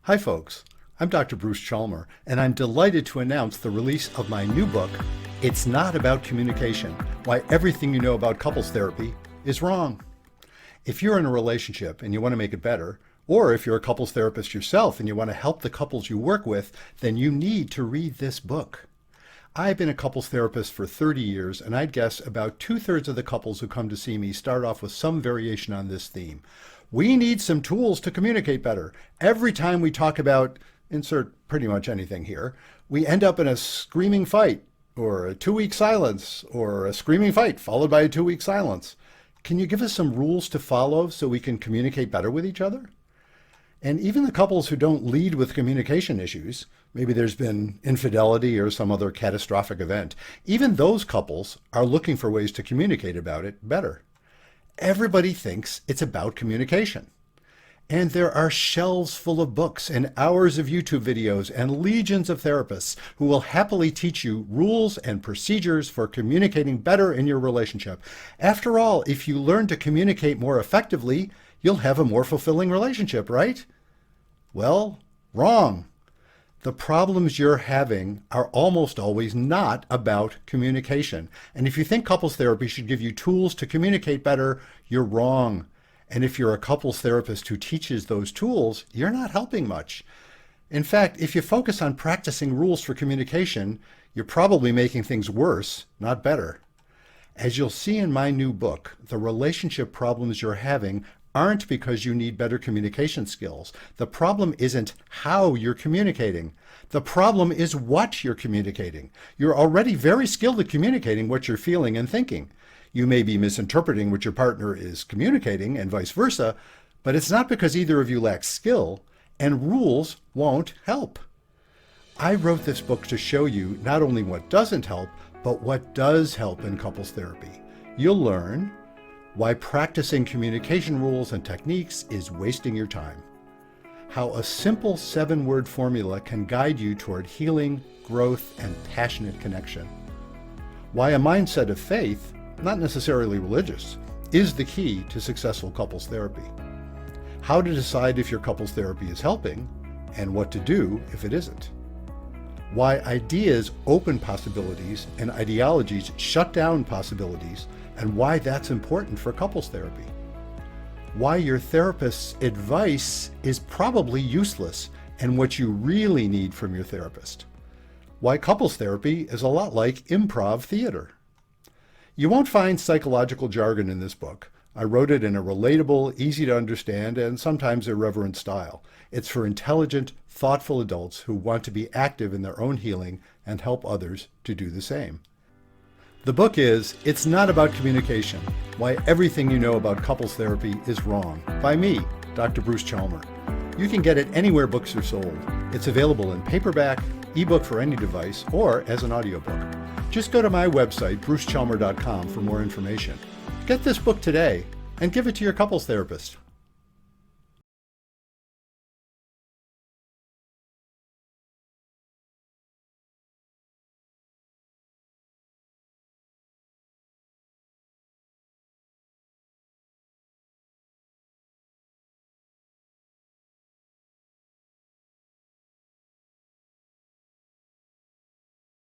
Hi folks, I'm Dr. Bruce Chalmer, and I'm delighted to announce the release of my new book, It's Not About Communication, Why Everything You Know About Couples Therapy is Wrong. If you're in a relationship and you want to make it better, or if you're a couples therapist yourself and you want to help the couples you work with, then you need to read this book. I've been a couples therapist for 30 years, and I'd guess about 2/3 of the couples who come to see me start off with some variation on this theme. We need some tools to communicate better. Every time we talk about, insert pretty much anything here, we end up in a screaming fight, or a 2-week silence, or a screaming fight followed by a 2-week silence. Can you give us some rules to follow so we can communicate better with each other? And even the couples who don't lead with communication issues, maybe there's been infidelity or some other catastrophic event, even those couples are looking for ways to communicate about it better. Everybody thinks it's about communication. And there are shelves full of books and hours of YouTube videos and legions of therapists who will happily teach you rules and procedures for communicating better in your relationship. After all, if you learn to communicate more effectively, you'll have a more fulfilling relationship, right? Well, wrong. The problems you're having are almost always not about communication. And if you think couples therapy should give you tools to communicate better, you're wrong. And if you're a couples therapist who teaches those tools, you're not helping much. In fact, if you focus on practicing rules for communication, you're probably making things worse, not better. As you'll see in my new book, the relationship problems you're having aren't because you need better communication skills. The problem isn't how you're communicating. The problem is what you're communicating. You're already very skilled at communicating what you're feeling and thinking. You may be misinterpreting what your partner is communicating and vice versa, but it's not because either of you lacks skill, and rules won't help. I wrote this book to show you not only what doesn't help, but what does help in couples therapy. You'll learn why practicing communication rules and techniques is wasting your time. How a simple 7-word formula can guide you toward healing, growth, and passionate connection. Why a mindset of faith, not necessarily religious, is the key to successful couples therapy. How to decide if your couples therapy is helping, and what to do if it isn't. Why ideas open possibilities and ideologies shut down possibilities, and why that's important for couples therapy. Why your therapist's advice is probably useless and what you really need from your therapist. Why couples therapy is a lot like improv theater. You won't find psychological jargon in this book. I wrote it in a relatable, easy to understand, and sometimes irreverent style. It's for intelligent, thoughtful adults who want to be active in their own healing and help others to do the same. The book is It's Not About Communication, Why Everything You Know About Couples Therapy is Wrong, by me, Dr. Bruce Chalmer. You can get it anywhere books are sold. It's available in paperback, ebook for any device, or as an audiobook. Just go to my website, brucechalmer.com, for more information. Get this book today and give it to your couples therapist.